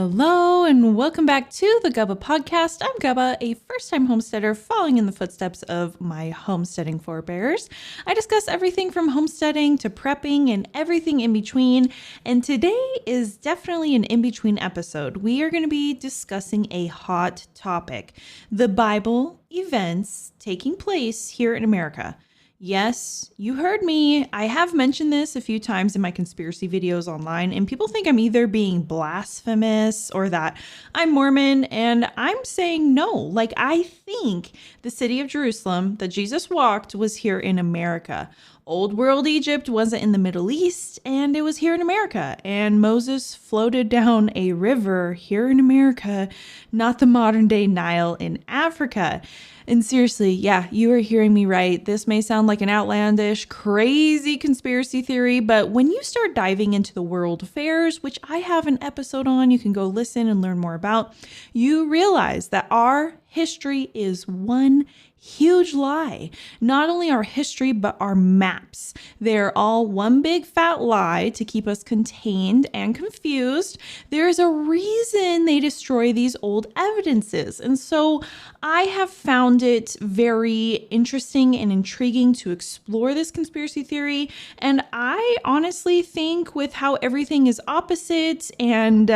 Hello and welcome back to the Gubba Podcast. I'm Gubba, a first-time homesteader following in the footsteps of my homesteading forebears. I discuss everything from homesteading to prepping and everything in between. And today is definitely an in-between episode. We are going to be discussing a hot topic: the Bible events taking place here in America. Yes, you heard me. I have mentioned this a few times in my conspiracy videos online, and people think I'm either being blasphemous or that I'm Mormon, and I'm saying no. Like, I think the city of Jerusalem that Jesus walked was here in America. Old world Egypt wasn't in the Middle East, and it was here in America. And Moses floated down a river here in America, not the modern day Nile in Africa. And seriously, yeah, you are hearing me right. This may sound like an outlandish, crazy conspiracy theory, but when you start diving into the world fairs, which I have an episode on, you can go listen and learn more about, you realize that our history is one huge lie. Not only our history, but our maps. They're all one big fat lie to keep us contained and confused. There's a reason they destroy these old evidences. And so I have found it very interesting and intriguing to explore this conspiracy theory. And I honestly think with how everything is opposite and,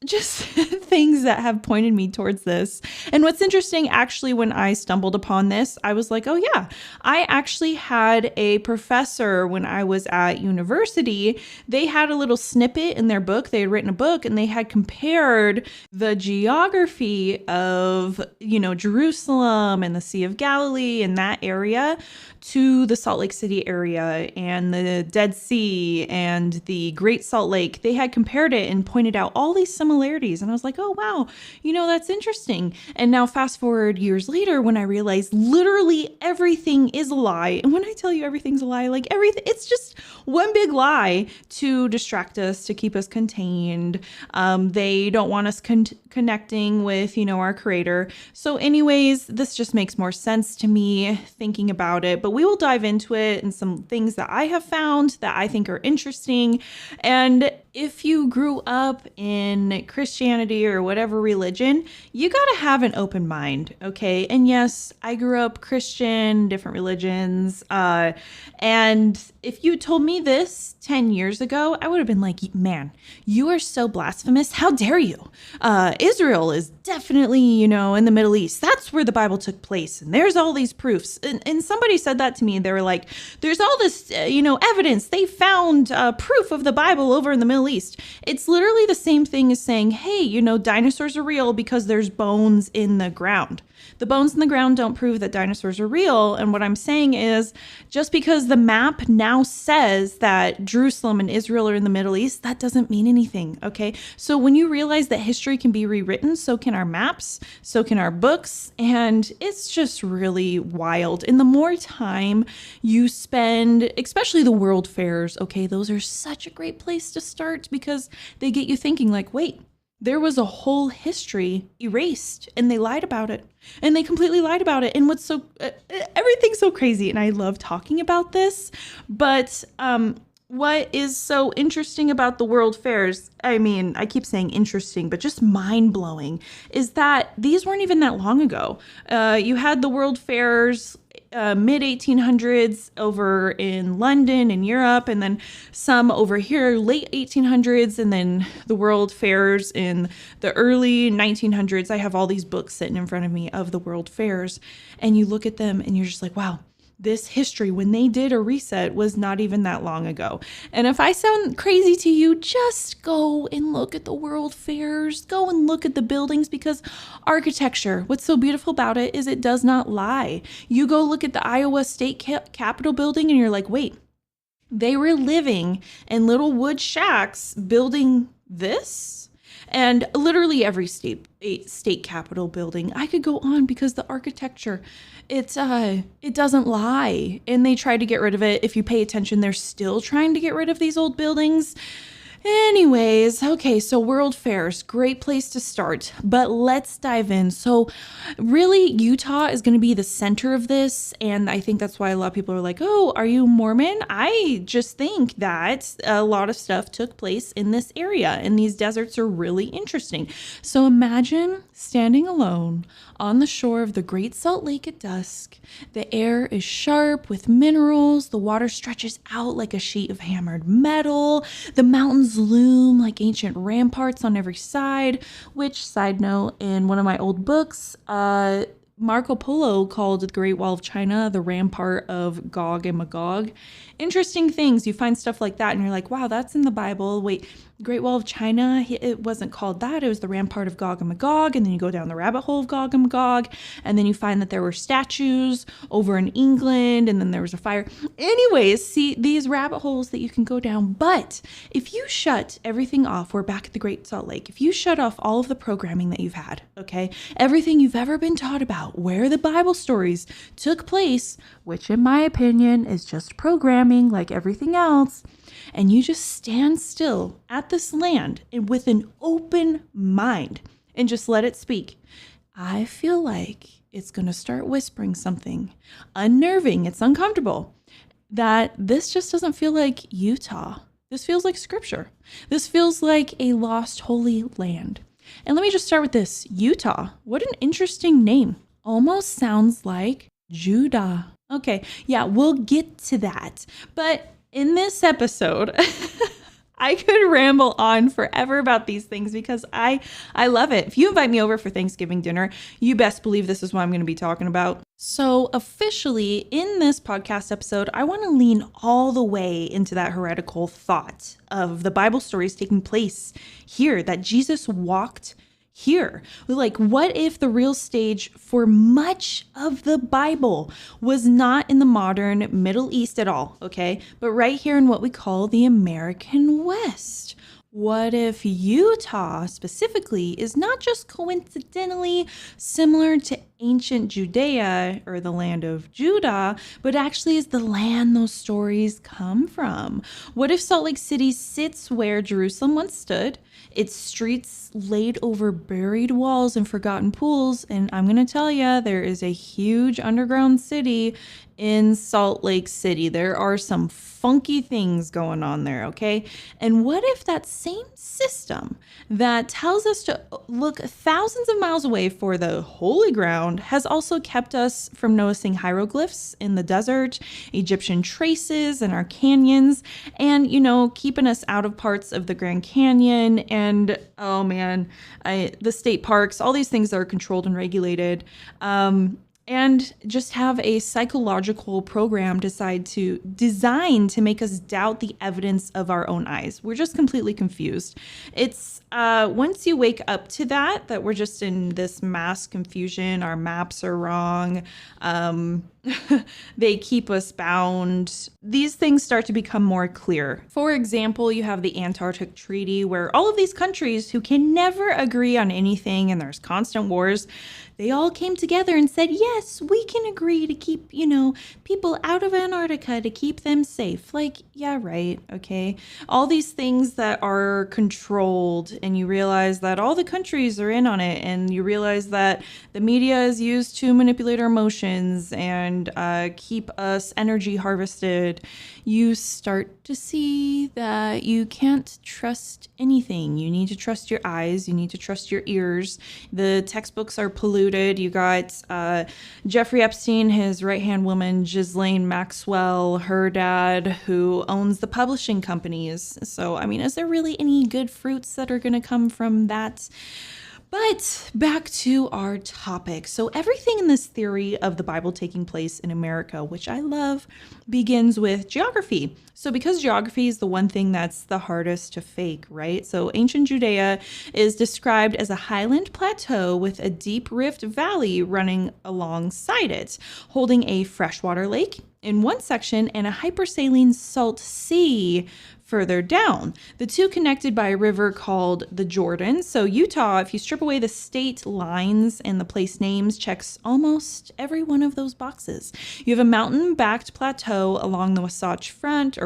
just things that have pointed me towards this. And what's interesting, actually, when I stumbled upon this, I was like, oh yeah, I actually had a professor when I was at university. They had a little snippet in their book. They had written a book and they had compared the geography of, Jerusalem and the Sea of Galilee and that area to the Salt Lake City area and the Dead Sea and the Great Salt Lake. They had compared it and pointed out all these similarities. And I was like, oh, wow, that's interesting. And now fast forward years later when I realized literally everything is a lie. And when I tell you everything's a lie, like everything, it's just one big lie to distract us, to keep us contained. They don't want us connecting with, our creator. So anyways, this just makes more sense to me thinking about it. But we will dive into it and some things that I have found that I think are interesting. And if you grew up in Christianity or whatever religion, you got to have an open mind, okay? And yes, I grew up Christian, different religions. And if you told me this 10 years ago, I would have been like, man, you are so blasphemous. How dare you? Israel is definitely, in the Middle East. That's where the Bible took place. And there's all these proofs. And somebody said that to me. They were like, there's all this, evidence. They found proof of the Bible over in the Middle East. It's literally the same thing as saying, hey, dinosaurs are real because there's bones in the ground. The bones in the ground don't prove that dinosaurs are real. And what I'm saying is, just because the map now says that Jerusalem and Israel are in the Middle East, that doesn't mean anything, okay? So when you realize that history can be rewritten, so can our maps, so can our books, and it's just really wild. And the more time you spend, especially the world fairs, okay, those are such a great place to start because they get you thinking like, wait, there was a whole history erased and they lied about it and they completely lied about it. And what's everything's so crazy. And I love talking about this, but, what is so interesting about the world fairs, I mean, I keep saying interesting, but just mind-blowing, is that these weren't even that long ago. You had the world fairs mid-1800s over in London and Europe, and then some over here late 1800s, and then the world fairs in the early 1900s. I have all these books sitting in front of me of the world fairs, and you look at them and you're just like, wow, this history, when they did a reset, was not even that long ago. And if I sound crazy to you, just go and look at the world fairs. Go and look at the buildings, because architecture, what's so beautiful about it is it does not lie. You go look at the Iowa State Capitol building and you're like, wait, they were living in little wood shacks building this? And literally every state capitol building, I could go on, because the architecture, it doesn't lie. And they try to get rid of it. If you pay attention, they're still trying to get rid of these old buildings. Anyways, okay, so world fairs, great place to start, but let's dive in. So really, Utah is going to be the center of this, and I think that's why a lot of people are like, oh, are you Mormon? I just think that a lot of stuff took place in this area, and these deserts are really interesting. So imagine standing alone on the shore of the Great Salt Lake at dusk. The air is sharp with minerals. The water stretches out like a sheet of hammered metal. The mountains loom like ancient ramparts on every side, which, side note, in one of my old books, Marco Polo called the Great Wall of China the rampart of Gog and Magog. Interesting things. You find stuff like that and you're like, wow, that's in the Bible. Wait, Great Wall of China, it wasn't called that. It was the rampart of Gog and Magog. And then you go down the rabbit hole of Gog and Magog. And then you find that there were statues over in England. And then there was a fire. Anyways, see these rabbit holes that you can go down. But if you shut everything off, we're back at the Great Salt Lake. If you shut off all of the programming that you've had, okay, everything you've ever been taught about, where the Bible stories took place, which in my opinion is just programming like everything else, and you just stand still at this land and with an open mind and just let it speak, I feel like it's going to start whispering something unnerving. It's uncomfortable that this just doesn't feel like Utah. This feels like scripture. This feels like a lost holy land. And let me just start with this. Utah. What an interesting name. Almost sounds like Judah. Okay, yeah, we'll get to that. But in this episode, I could ramble on forever about these things because I love it. If you invite me over for Thanksgiving dinner, you best believe this is what I'm going to be talking about. So officially, in this podcast episode, I want to lean all the way into that heretical thought of the Bible stories taking place here, that Jesus walked here. Like, what if the real stage for much of the Bible was not in the modern Middle East at all, okay, but right here in what we call the American West? What if Utah specifically is not just coincidentally similar to ancient Judea or the land of Judah, but actually is the land those stories come from? What if Salt Lake City sits where Jerusalem once stood, its streets laid over buried walls and forgotten pools? And I'm going to tell you, there is a huge underground city in Salt Lake City. There are some funky things going on there, okay? And what if that same system that tells us to look thousands of miles away for the holy ground has also kept us from noticing hieroglyphs in the desert, Egyptian traces in our canyons, and, you know, keeping us out of parts of the Grand Canyon and, oh man, the state parks, all these things that are controlled and regulated. And just have a psychological program designed to make us doubt the evidence of our own eyes. We're just completely confused. It's once you wake up to that we're just in this mass confusion. Our maps are wrong. They keep us bound. These things start to become more clear. For example, you have the Antarctic Treaty, where all of these countries who can never agree on anything and there's constant wars, they all came together and said, yes, we can agree to keep, people out of Antarctica to keep them safe. Like, yeah, right. Okay. All these things that are controlled, and you realize that all the countries are in on it, and you realize that the media is used to manipulate our emotions and keep us energy harvested. You start to see that you can't trust anything. You need to trust your eyes. You need to trust your ears. The textbooks are polluted. You got Jeffrey Epstein, his right-hand woman, Ghislaine Maxwell, her dad, who owns the publishing companies. So, I mean, is there really any good fruits that are going to come from that? But back to our topic. So everything in this theory of the Bible taking place in America, which I love, begins with geography. So because geography is the one thing that's the hardest to fake, right? So ancient Judea is described as a highland plateau with a deep rift valley running alongside it, holding a freshwater lake, in one section and a hypersaline salt sea further down. The two connected by a river called the Jordan. So Utah, if you strip away the state lines and the place names, checks almost every one of those boxes. You have a mountain-backed plateau along the Wasatch Front,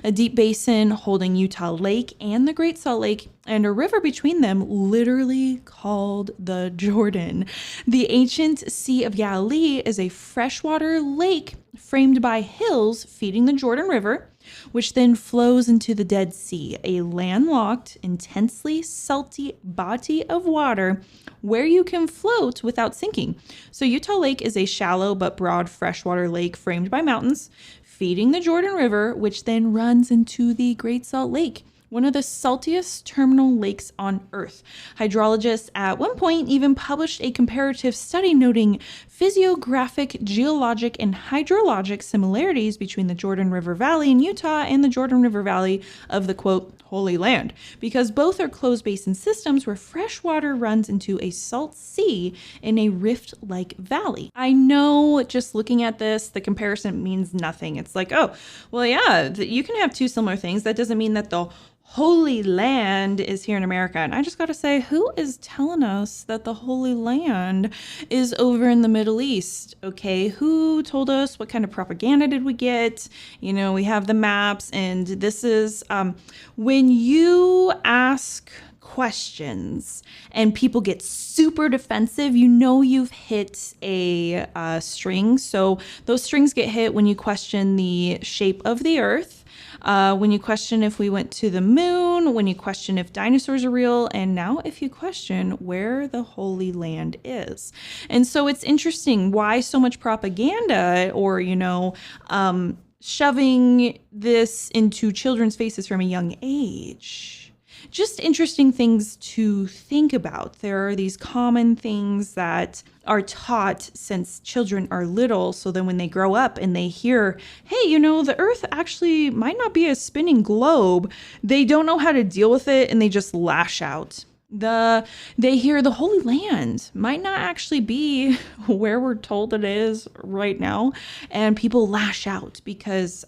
a deep basin holding Utah Lake and the Great Salt Lake, and a river between them literally called the Jordan. The ancient Sea of Galilee is a freshwater lake framed by hills feeding the Jordan River, which then flows into the Dead Sea, a landlocked, intensely salty body of water where you can float without sinking. So Utah Lake is a shallow but broad freshwater lake framed by mountains, feeding the Jordan River, which then runs into the Great Salt Lake, one of the saltiest terminal lakes on Earth. Hydrologists at one point even published a comparative study noting physiographic, geologic, and hydrologic similarities between the Jordan River Valley in Utah and the Jordan River Valley of the, quote, Holy Land, because both are closed basin systems where fresh water runs into a salt sea in a rift-like valley. I know just looking at this, the comparison means nothing. It's like, oh, well, yeah, you can have two similar things. That doesn't mean that the Holy Land is here in America. And I just got to say, who is telling us that the Holy Land is over in the Middle East? Okay, who told us? What kind of propaganda did we get? You know, we have the maps, and this is when you ask questions and people get super defensive, you know you've hit a string. So those strings get hit when you question the shape of the earth, when you question if we went to the moon, when you question if dinosaurs are real, and now if you question where the Holy Land is. And so it's interesting why so much propaganda or, shoving this into children's faces from a young age. Just interesting things to think about. There are these common things that are taught since children are little. So then when they grow up and they hear, hey, the earth actually might not be a spinning globe, they don't know how to deal with it and they just lash out. They hear the Holy Land might not actually be where we're told it is right now, and people lash out because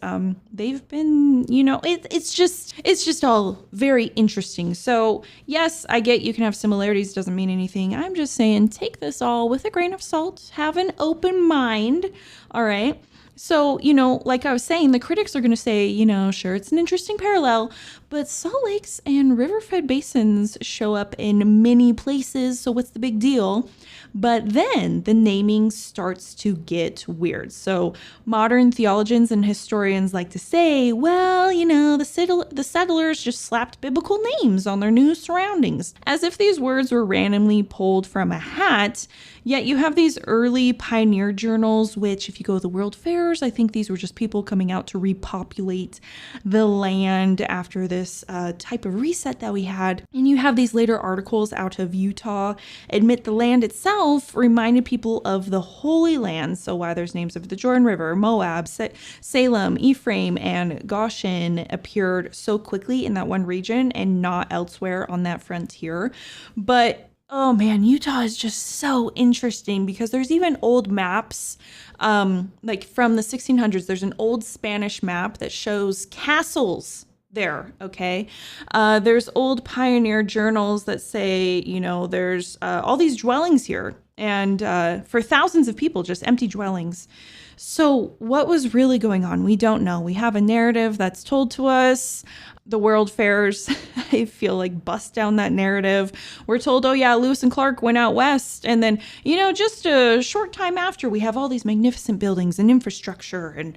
they've been, it's just all very interesting. So yes, I get you can have similarities, doesn't mean anything. I'm just saying take this all with a grain of salt, have an open mind, all right? So, like I was saying, the critics are going to say, sure, it's an interesting parallel, but salt lakes and river-fed basins show up in many places, so what's the big deal? But then the naming starts to get weird. So modern theologians and historians like to say, well, the settlers just slapped biblical names on their new surroundings, as if these words were randomly pulled from a hat. Yet you have these early pioneer journals, which if you go to the World Fairs, I think these were just people coming out to repopulate the land after this type of reset that we had. And you have these later articles out of Utah admit the land itself reminded people of the Holy Land. So why there's names of the Jordan River, Moab, Salem, Ephraim, and Goshen appeared so quickly in that one region and not elsewhere on that frontier. But oh man, Utah is just so interesting because there's even old maps, like from the 1600s, there's an old Spanish map that shows castles there, okay? There's old pioneer journals that say, there's all these dwellings here and for thousands of people, just empty dwellings. So what was really going on? We don't know. We have a narrative that's told to us. The World Fairs, I feel like, bust down that narrative. We're told, oh yeah, Lewis and Clark went out west. And then, just a short time after, we have all these magnificent buildings and infrastructure. And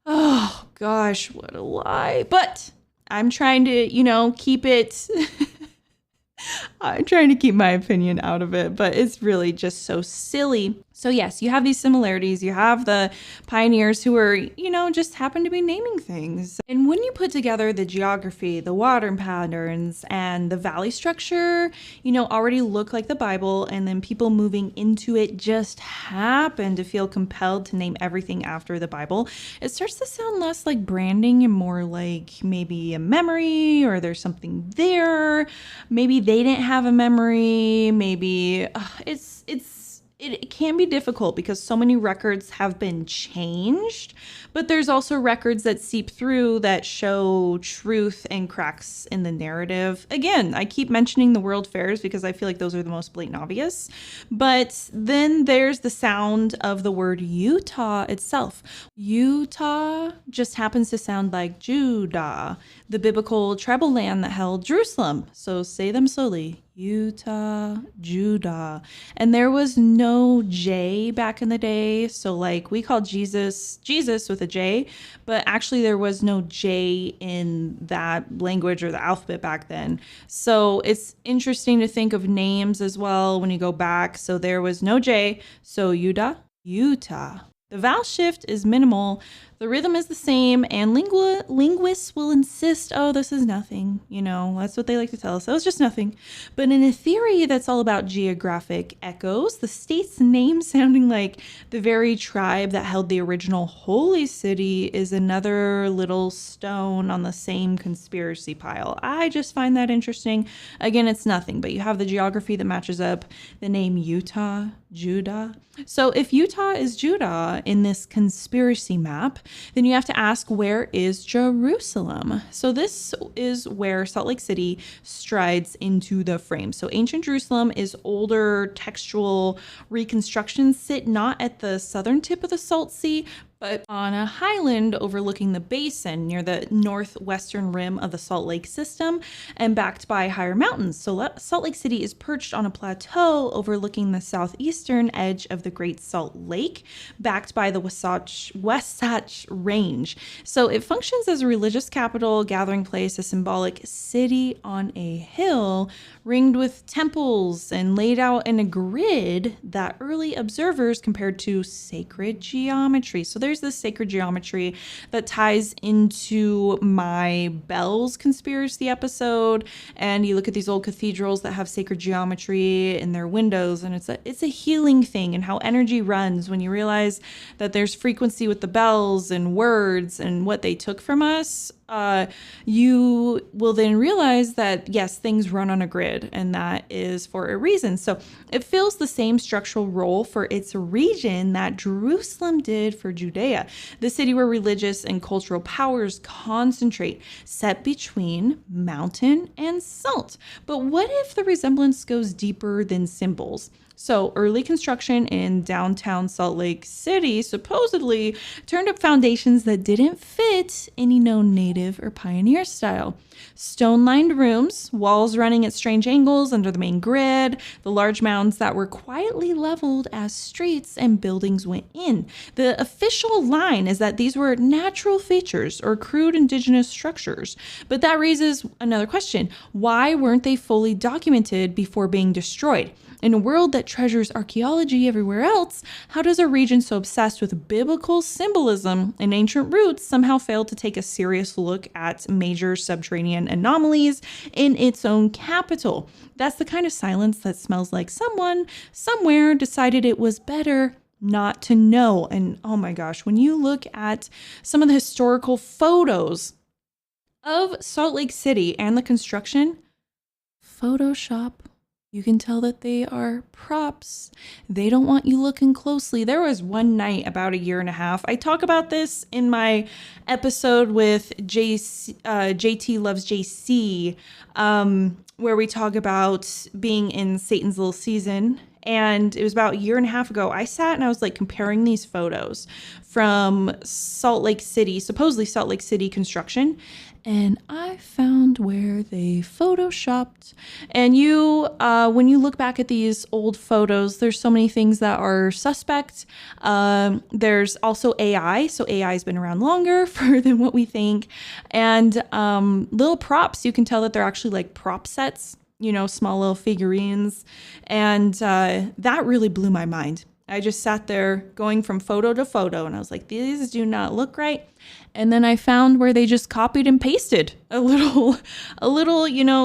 oh gosh, what a lie. But I'm trying to, keep it... I'm trying to keep my opinion out of it, but it's really just so silly. So yes, you have these similarities. You have the pioneers who are, just happen to be naming things. And when you put together the geography, the water patterns, and the valley structure, already look like the Bible, and then people moving into it just happen to feel compelled to name everything after the Bible, it starts to sound less like branding and more like maybe a memory, or there's something there. Maybe they didn't have a memory. Maybe it can be difficult because so many records have been changed, but there's also records that seep through that show truth and cracks in the narrative. Again, I keep mentioning the world fairs because I feel like those are the most blatant obvious, but then there's the sound of the word Utah itself. Utah just happens to sound like Judah, the biblical tribal land that held Jerusalem. So say them slowly. Utah, Judah. And there was no J back in the day. So like we call Jesus with a J, but actually there was no J in that language or the alphabet back then. So it's interesting to think of names as well when you go back. So there was no J. So Utah. The vowel shift is minimal. The rhythm is the same, and linguists will insist, oh, this is nothing. That's what they like to tell us. That was just nothing. But in a theory that's all about geographic echoes, the state's name sounding like the very tribe that held the original holy city is another little stone on the same conspiracy pile. I just find that interesting. Again, it's nothing, but you have the geography that matches up the name Utah, Judah. So if Utah is Judah in this conspiracy map, then you have to ask, where is Jerusalem? So this is where Salt Lake City strides into the frame. So ancient Jerusalem is older textual reconstructions sit not at the southern tip of the Salt Sea, but on a highland overlooking the basin near the northwestern rim of the Salt Lake system and backed by higher mountains. So Salt Lake City is perched on a plateau overlooking the southeastern edge of the Great Salt Lake, backed by the Wasatch Range. So it functions as a religious capital, gathering place, a symbolic city on a hill ringed with temples and laid out in a grid that early observers compared to sacred geometry. So there's this sacred geometry that ties into my bells conspiracy episode, and you look at these old cathedrals that have sacred geometry in their windows, and it's a healing thing, and how energy runs when you realize that there's frequency with the bells and words and what they took from us. You will then realize that yes, things run on a grid, and that is for a reason. So it fills the same structural role for its region that Jerusalem did for Judea, the city where religious and cultural powers concentrate, set between mountain and salt. But what if the resemblance goes deeper than symbols? So early construction in downtown Salt Lake City supposedly turned up foundations that didn't fit any known native or pioneer style. Stone-lined rooms, walls running at strange angles under the main grid, the large mounds that were quietly leveled as streets and buildings went in. The official line is that these were natural features or crude indigenous structures. But that raises another question. Why weren't they fully documented before being destroyed? In a world that treasures archaeology everywhere else, how does a region so obsessed with biblical symbolism and ancient roots somehow fail to take a serious look at major subterranean anomalies in its own capital? That's the kind of silence that smells like someone somewhere decided it was better not to know. And oh my gosh, when you look at some of the historical photos of Salt Lake City and the construction, Photoshop. You can tell that they are props. They don't want you looking closely. There was one night about a year and a half. I talk about this in my episode with JT Loves JC, where we talk about being in Satan's little season. And it was about a year and a half ago. I sat and I was like comparing these photos from Salt Lake City, supposedly Salt Lake City construction. And I found where they photoshopped. And when you look back at these old photos, there's so many things that are suspect. There's also AI. So AI has been around longer than what we think. And little props, you can tell that they're actually like prop sets, small little figurines. And that really blew my mind. I just sat there going from photo to photo and I was like, these do not look right. And then I found where they just copied and pasted a little,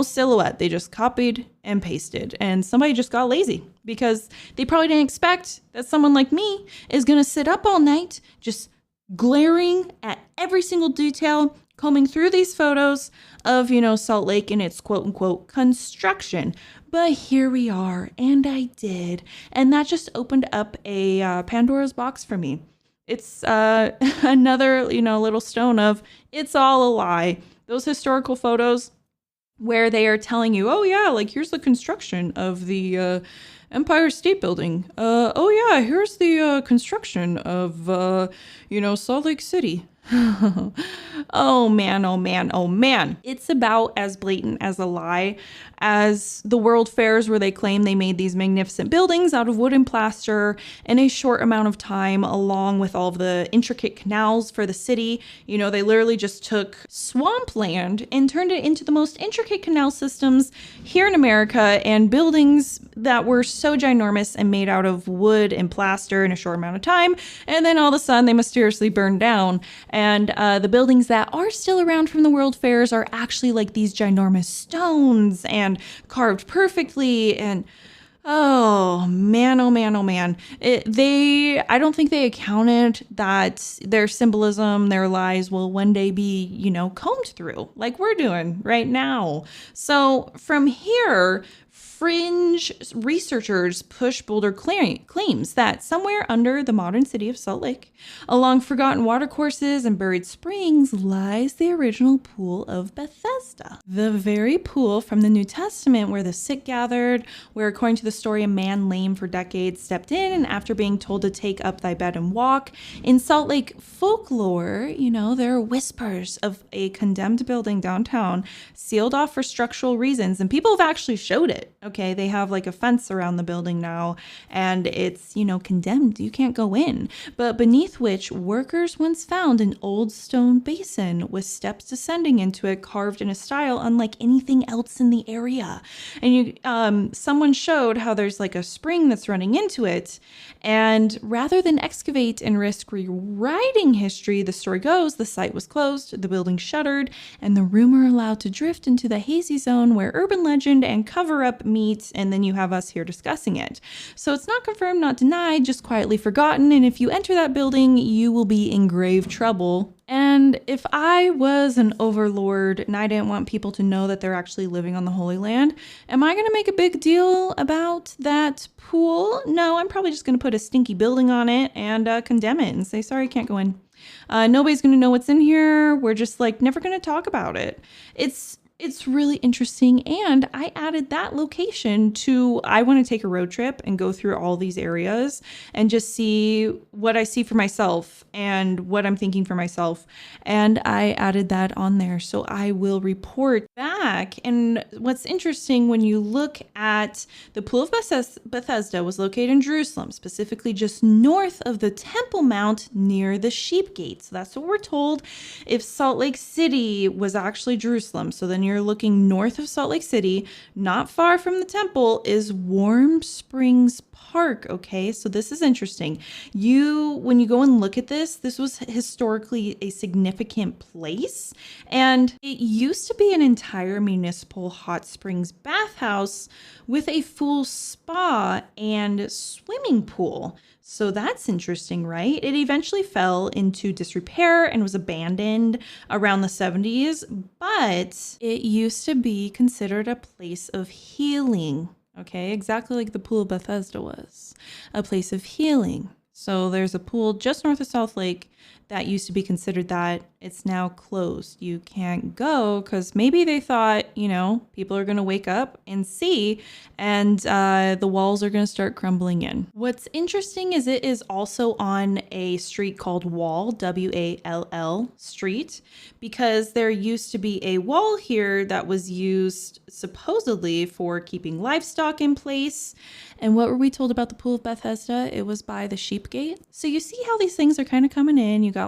silhouette. They just copied and pasted, and somebody just got lazy because they probably didn't expect that someone like me is going to sit up all night, just glaring at every single detail, combing through these photos of, Salt Lake and its quote unquote construction. But here we are, and I did. And that just opened up a Pandora's box for me. It's another, little stone of it's all a lie. Those historical photos where they are telling you, oh yeah, like here's the construction of the Empire State Building. Oh yeah, here's the construction of, Salt Lake City. Oh man, oh man, oh man. It's about as blatant as a lie as the World Fairs where they claim they made these magnificent buildings out of wood and plaster in a short amount of time, along with all of the intricate canals for the city. They literally just took swampland and turned it into the most intricate canal systems here in America, and buildings that were so ginormous and made out of wood and plaster in a short amount of time. And then all of a sudden they mysteriously burned down. And the buildings that are still around from the World Fairs are actually like these ginormous stones and carved perfectly. And oh man, oh man, oh man. I don't think they accounted that their symbolism, their lies will one day be, combed through like we're doing right now. So from here, fringe researchers push bolder claims that somewhere under the modern city of Salt Lake, along forgotten watercourses and buried springs, lies the original pool of Bethesda. The very pool from the New Testament where the sick gathered, where according to the story, a man lame for decades stepped in, and after being told to take up thy bed and walk. In Salt Lake folklore, there are whispers of a condemned building downtown, sealed off for structural reasons, and people have actually showed it. Okay, they have like a fence around the building now, and it's, condemned. You can't go in. But beneath which workers once found an old stone basin with steps descending into it, carved in a style unlike anything else in the area. And someone showed how there's like a spring that's running into it. And rather than excavate and risk rewriting history, the story goes, the site was closed, the building shuttered, and the rumor allowed to drift into the hazy zone where urban legend and cover-up meet, and then you have us here discussing it. So it's not confirmed, not denied, just quietly forgotten, and if you enter that building, you will be in grave trouble. And if I was an overlord and I didn't want people to know that they're actually living on the Holy Land, am I going to make a big deal about that pool? No, I'm probably just going to put a stinky building on it and condemn it and say, sorry, can't go in. Nobody's going to know what's in here. We're just never going to talk about it. It's really interesting, and I added that location to, I want to take a road trip and go through all these areas and just see what I see for myself and what I'm thinking for myself, and I added that on there, so I will report back. And what's interesting, when you look at the Pool of Bethesda was located in Jerusalem, specifically just north of the Temple Mount near the Sheep Gate. So that's what we're told. If Salt Lake City was actually Jerusalem, so then you're looking north of Salt Lake City, not far from the temple, is Warm Springs Park. Okay, so this is interesting. When you go and look at this was historically a significant place, and it used to be an entire municipal hot springs bathhouse with a full spa and swimming pool. So that's interesting, right? It eventually fell into disrepair and was abandoned around the 70s, but it used to be considered a place of healing. Okay, exactly like the Pool of Bethesda was, a place of healing. So there's a pool just north of South Lake that used to be considered that. It's now closed. You can't go because maybe they thought, people are going to wake up and see, and the walls are going to start crumbling in. What's interesting is it is also on a street called Wall, W-A-L-L Street, because there used to be a wall here that was used supposedly for keeping livestock in place. And what were we told about the Pool of Bethesda? It was by the Sheep Gate. So you see how these things are kind of coming in. You got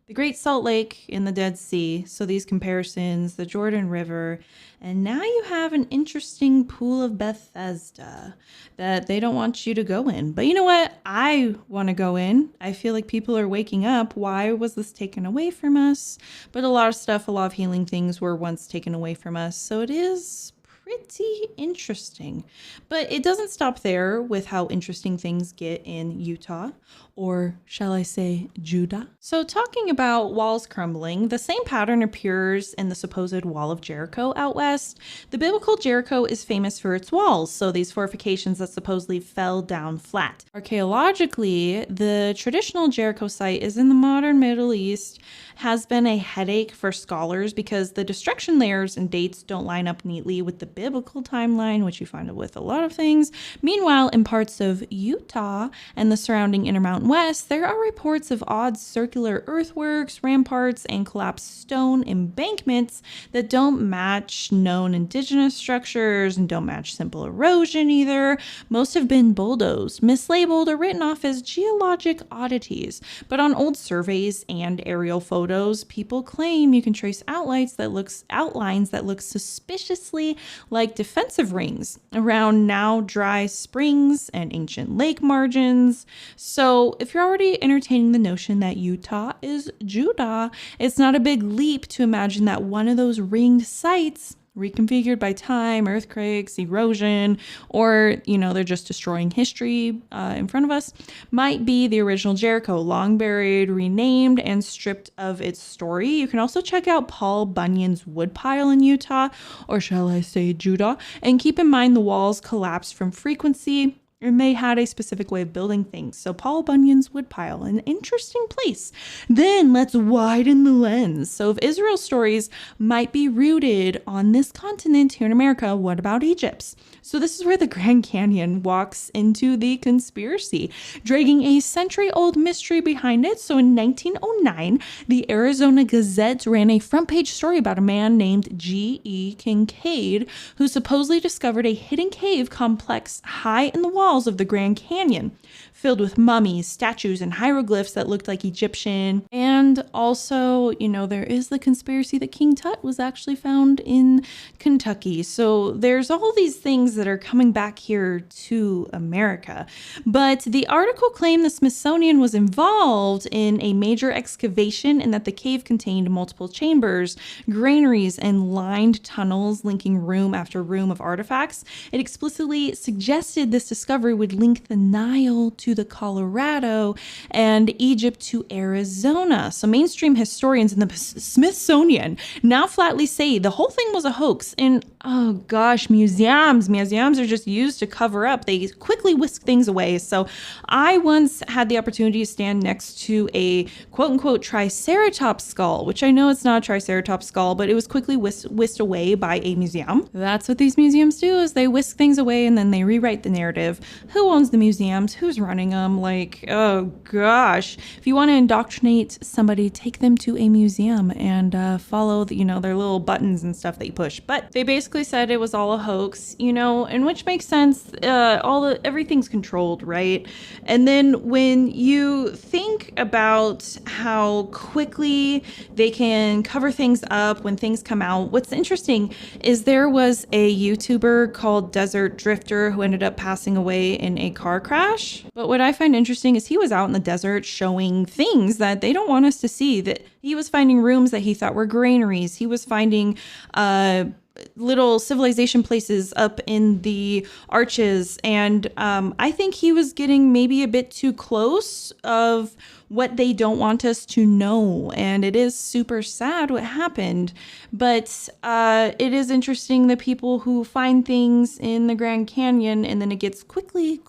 the Great Salt Lake in the Dead Sea. So these comparisons, the Jordan River, and now you have an interesting Pool of Bethesda that they don't want you to go in. But you know what? I want to go in. I feel like people are waking up. Why was this taken away from us? But a lot of healing things were once taken away from us. So it is pretty interesting. But it doesn't stop there with how interesting things get in Utah. or shall I say Judah? So talking about walls crumbling, the same pattern appears in the supposed Wall of Jericho out west. The biblical Jericho is famous for its walls, so these fortifications that supposedly fell down flat. Archaeologically, the traditional Jericho site is in the modern Middle East, has been a headache for scholars because the destruction layers and dates don't line up neatly with the biblical timeline, which you find with a lot of things. Meanwhile, in parts of Utah and the surrounding Intermountain West, there are reports of odd circular earthworks, ramparts, and collapsed stone embankments that don't match known indigenous structures and don't match simple erosion either. Most have been bulldozed, mislabeled, or written off as geologic oddities. But on old surveys and aerial photos, people claim you can trace outlines that look suspiciously like defensive rings around now dry springs and ancient lake margins. So if you're already entertaining the notion that Utah is Judah, it's not a big leap to imagine that one of those ringed sites, reconfigured by time, earthquakes, erosion, or, they're just destroying history in front of us, might be the original Jericho, long buried, renamed, and stripped of its story. You can also check out Paul Bunyan's woodpile in Utah, or shall I say Judah, and keep in mind the walls collapsed from frequency. It may had a specific way of building things. So Paul Bunyan's woodpile, an interesting place. Then let's widen the lens. So if Israel's stories might be rooted on this continent here in America, what about Egypt's? So this is where the Grand Canyon walks into the conspiracy, dragging a century-old mystery behind it. So in 1909, the Arizona Gazette ran a front-page story about a man named G.E. Kincaid, who supposedly discovered a hidden cave complex high in the walls of the Grand Canyon, filled with mummies, statues, and hieroglyphs that looked like Egyptian. And also, there is the conspiracy that King Tut was actually found in Kentucky. So there's all these things that are coming back here to America. But the article claimed the Smithsonian was involved in a major excavation and that the cave contained multiple chambers, granaries, and lined tunnels linking room after room of artifacts. It explicitly suggested this discovery would link the Nile to the Colorado and Egypt to Arizona. So mainstream historians in the Smithsonian now flatly say the whole thing was a hoax. And oh gosh, museums are just used to cover up. They quickly whisk things away. So I once had the opportunity to stand next to a quote unquote triceratops skull, which I know it's not a triceratops skull, but it was quickly whisked away by a museum. That's what these museums do, is they whisk things away and then they rewrite the narrative. Who owns the museums? Who's running them? Oh gosh. If you want to indoctrinate somebody, take them to a museum and follow their little buttons and stuff that you push. But they basically said it was all a hoax, and which makes sense. Everything's controlled, right? And then when you think about how quickly they can cover things up when things come out, what's interesting is there was a YouTuber called Desert Drifter who ended up passing away in a car crash. But what I find interesting is he was out in the desert showing things that they don't want us to see. That he was finding rooms that he thought were granaries. He was finding little civilization places up in the arches. And I think he was getting maybe a bit too close of what they don't want us to know. And it is super sad what happened. But it is interesting the people who find things in the Grand Canyon and then it gets quickly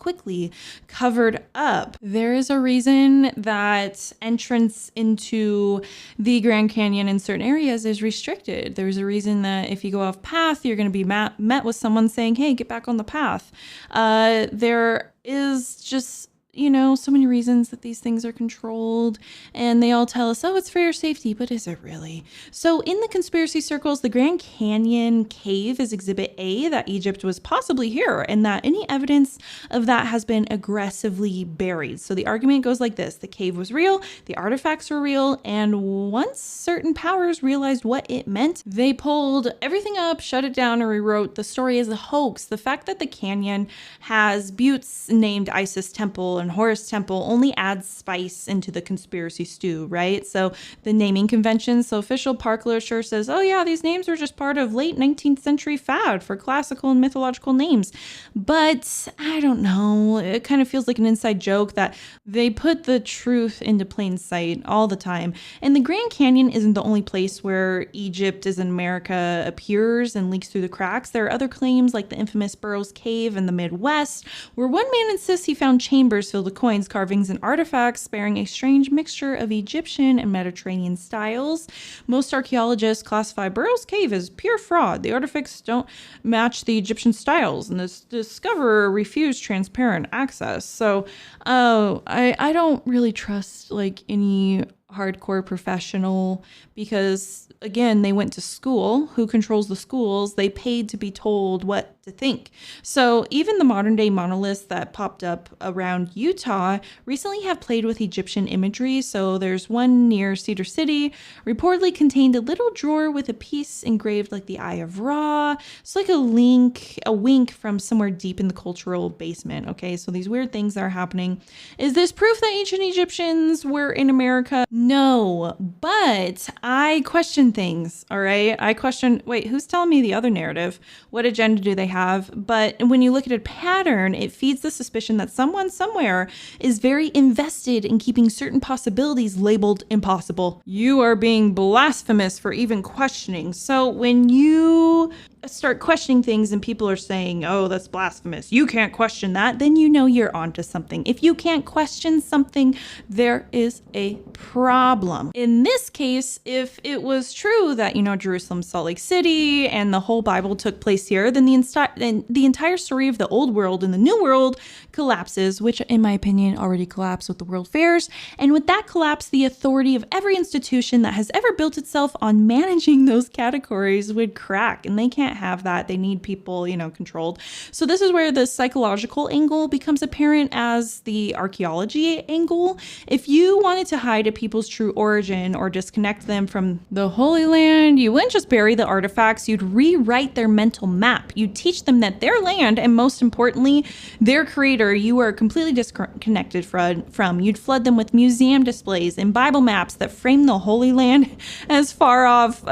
covered up. There is a reason that entrance into the Grand Canyon in certain areas is restricted. There's a reason that if you go off path, you're going to be met with someone saying, hey, get back on the path. There is just so many reasons that these things are controlled, and they all tell us, oh, it's for your safety, but is it really? So in the conspiracy circles, the Grand Canyon cave is exhibit A, that Egypt was possibly here, and that any evidence of that has been aggressively buried. So the argument goes like this: the cave was real, the artifacts were real, and once certain powers realized what it meant, they pulled everything up, shut it down, and rewrote the story as a hoax. The fact that the canyon has buttes named Isis Temple and and Horus Temple only adds spice into the conspiracy stew, right? So the naming convention, so official park literature says, oh yeah, these names were just part of late 19th century fad for classical and mythological names. But I don't know, it kind of feels like an inside joke that they put the truth into plain sight all the time. And the Grand Canyon isn't the only place where Egypt is in America appears and leaks through the cracks. There are other claims like the infamous Burroughs Cave in the Midwest, where one man insists he found chambers filled with coins, carvings, and artifacts bearing a strange mixture of Egyptian and Mediterranean styles. Most archaeologists classify Burroughs Cave as pure fraud. The artifacts don't match the Egyptian styles, and the discoverer refused transparent access. So, I don't really trust like any hardcore professional because, again, they went to school. Who controls the schools? They paid to be told what to think. So even the modern day monoliths that popped up around Utah recently have played with Egyptian imagery. So there's one near Cedar City, reportedly contained a little drawer with a piece engraved like the Eye of Ra. It's like a wink from somewhere deep in the cultural basement. Okay, so these weird things that are happening. Is this proof that ancient Egyptians were in America? No, but I question things, all right? I question, wait, who's telling me the other narrative? What agenda do they have? But when you look at a pattern, it feeds the suspicion that someone somewhere is very invested in keeping certain possibilities labeled impossible. You are being blasphemous for even questioning. So when you start questioning things and people are saying, oh, that's blasphemous, you can't question that, then you know you're onto something. If you can't question something, there is a problem. In this case, if it was true that, Jerusalem, Salt Lake City, and the whole Bible took place here, then the entire story of the old world and the new world collapses, which in my opinion already collapsed with the world fairs. And with that collapse, the authority of every institution that has ever built itself on managing those categories would crack, and they can't have that. They need people, controlled. So this is where the psychological angle becomes apparent as the archaeology angle. If you wanted to hide a people's true origin or disconnect them from the Holy Land, you wouldn't just bury the artifacts, you'd rewrite their mental map. You'd teach them that their land, and most importantly, their creator, you are completely disconnected from. You'd flood them with museum displays and Bible maps that frame the Holy Land as far off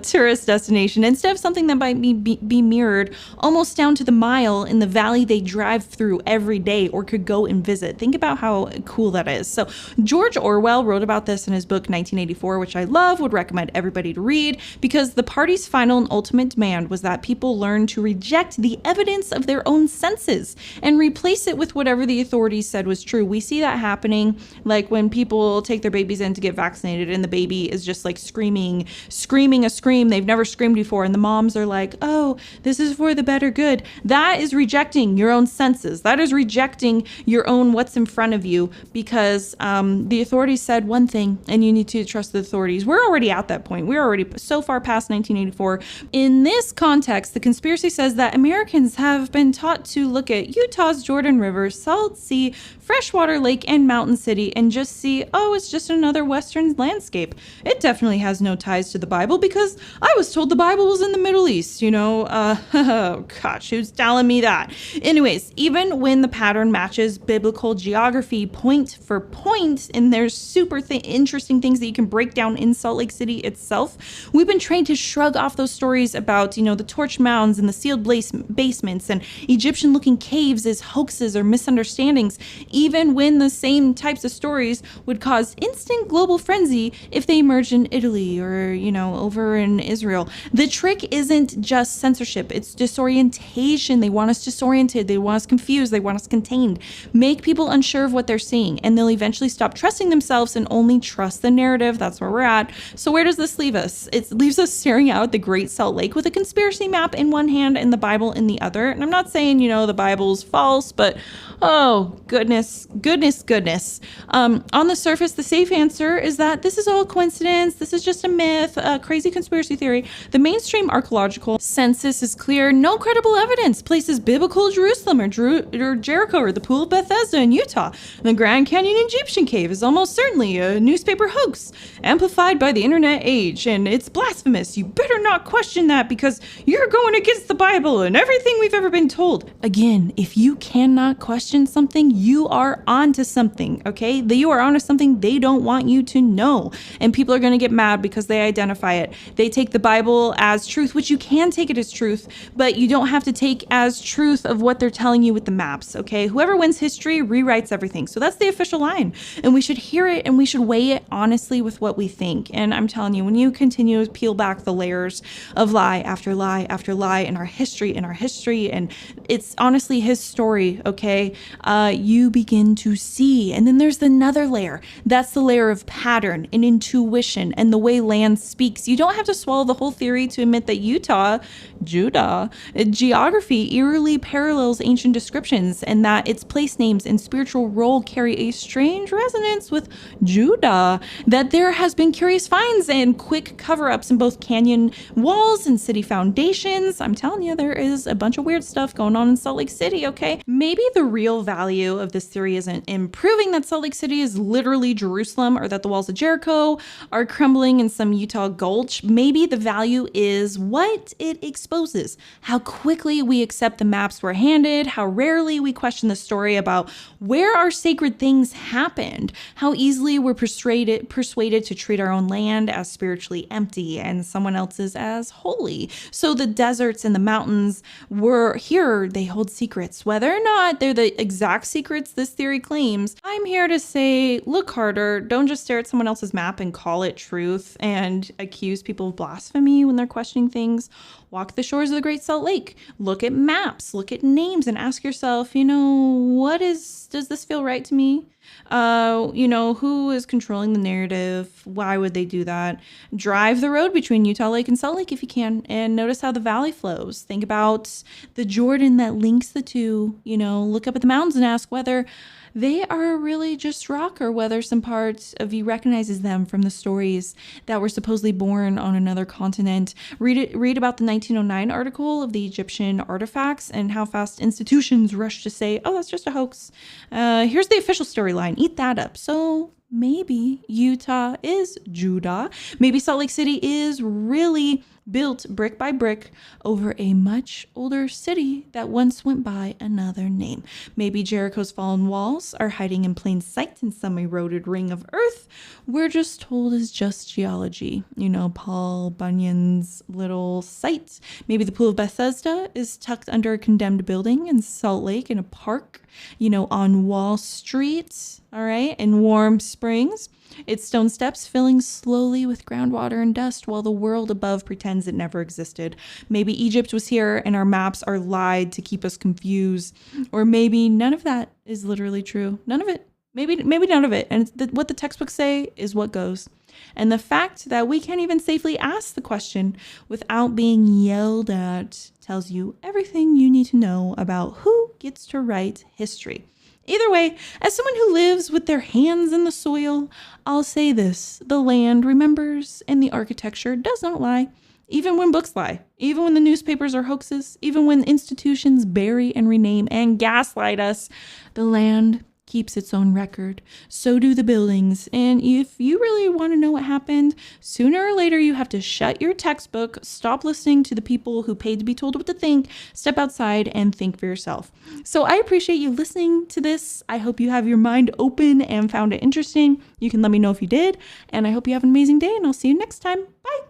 tourist destination instead of something that might be mirrored almost down to the mile in the valley they drive through every day or could go and visit. Think about how cool that is. So George Orwell wrote about this in his book 1984, which I love, would recommend everybody to read, because the party's final and ultimate demand was that people learn to reject the evidence of their own senses and replace it with whatever the authorities said was true. We see that happening like when people take their babies in to get vaccinated and the baby is just like screaming a scream they've never screamed before, and the moms are like, oh, this is for the better good. That is rejecting your own senses. That is rejecting your own what's in front of you, because the authorities said one thing and you need to trust the authorities. We're already at that point. We're already so far past 1984. In this context, the conspiracy says that Americans have been taught to look at Utah's Jordan River, Salt Sea, freshwater lake, and mountain city and just see, oh, it's just another Western landscape. It definitely has no ties to the Bible because I was told the Bible was in the Middle East, gosh, who's telling me that? Anyways, even when the pattern matches biblical geography point for point, and there's super interesting things that you can break down in Salt Lake City itself, we've been trained to shrug off those stories about, the torch mounds and the sealed basements and Egyptian-looking caves as hoaxes or misunderstandings, even when the same types of stories would cause instant global frenzy if they emerged in Italy or, over in Israel. The trick isn't just censorship, it's disorientation. They want us disoriented, they want us confused, they want us contained. Make people unsure of what they're seeing, and they'll eventually stop trusting themselves and only trust the narrative. That's where we're at. So where does this leave us? It leaves us staring out at the Great Salt Lake with a conspiracy map in one hand and the Bible in the other. And I'm not saying, the Bible's false, but oh, goodness. On the surface, the safe answer is that this is all coincidence. This is just a myth, a crazy conspiracy theory. The mainstream archaeological archaeological census is clear. No credible evidence places biblical Jerusalem or Jericho or the Pool of Bethesda in Utah. The Grand Canyon Egyptian cave is almost certainly a newspaper hoax amplified by the internet age, and it's blasphemous. You better not question that because you're going against the Bible and everything we've ever been told. Again, if you cannot question something, you are onto something, okay? You are onto something they don't want you to know, and people are going to get mad because they identify it. They take the Bible as truth, which you can take it as truth, but you don't have to take as truth of what they're telling you with the maps, okay? Whoever wins history rewrites everything. So that's the official line, and we should hear it and we should weigh it honestly with what we think. And I'm telling you, when you continue to peel back the layers of lie after lie after lie in our history, and it's honestly his story, okay? You begin to see. And then there's another layer. That's the layer of pattern and intuition and the way land speaks. You don't have to swallow the whole theory to admit that Judah, geography eerily parallels ancient descriptions, and that its place names and spiritual role carry a strange resonance with Judah, that there has been curious finds and quick cover-ups in both canyon walls and city foundations. I'm telling you, there is a bunch of weird stuff going on in Salt Lake City, okay? Maybe the real value of this theory isn't in proving that Salt Lake City is literally Jerusalem or that the walls of Jericho are crumbling in some Utah gulch. Maybe the value is what it exposes, how quickly we accept the maps we're handed, how rarely we question the story about where our sacred things happened, how easily we're persuaded to treat our own land as spiritually empty and someone else's as holy. So the deserts and the mountains were here, they hold secrets. Whether or not they're the exact secrets this theory claims, I'm here to say, look harder. Don't just stare at someone else's map and call it truth and accuse people of blasphemy when they're questioning things. Walk the shores of the Great Salt Lake. Look at maps, look at names, and ask yourself, does this feel right to me? Who is controlling the narrative? Why would they do that? Drive the road between Utah Lake and Salt Lake if you can, and notice how the valley flows. Think about the Jordan that links the two. Look up at the mountains and ask whether they are really just rock or whether some part of you recognizes them from the stories that were supposedly born on another continent. Read about the 1909 article of the Egyptian artifacts and how fast institutions rush to say, oh, that's just a hoax. Here's the official storyline. Eat that up. So maybe Utah is Judah. Maybe Salt Lake City is really built brick by brick over a much older city that once went by another name. Maybe Jericho's fallen walls are hiding in plain sight in some eroded ring of earth we're just told is just geology. Paul Bunyan's little site. Maybe the Pool of Bethesda is tucked under a condemned building in Salt Lake in a park, on Wall Street, all right, in Warm Springs. Its stone steps filling slowly with groundwater and dust while the world above pretends it never existed. Maybe Egypt was here and our maps are lied to keep us confused. Or maybe none of that is literally true. None of it. Maybe none of it. And what the textbooks say is what goes. And the fact that we can't even safely ask the question without being yelled at tells you everything you need to know about who gets to write history. Either way, as someone who lives with their hands in the soil, I'll say this: the land remembers and the architecture does not lie. Even when books lie, even when the newspapers are hoaxes, even when institutions bury and rename and gaslight us, the land keeps its own record. So do the buildings. And if you really want to know what happened, sooner or later you have to shut your textbook, stop listening to the people who paid to be told what to think, step outside and think for yourself. So I appreciate you listening to this. I hope you have your mind open and found it interesting. You can let me know if you did. And I hope you have an amazing day, and I'll see you next time. Bye.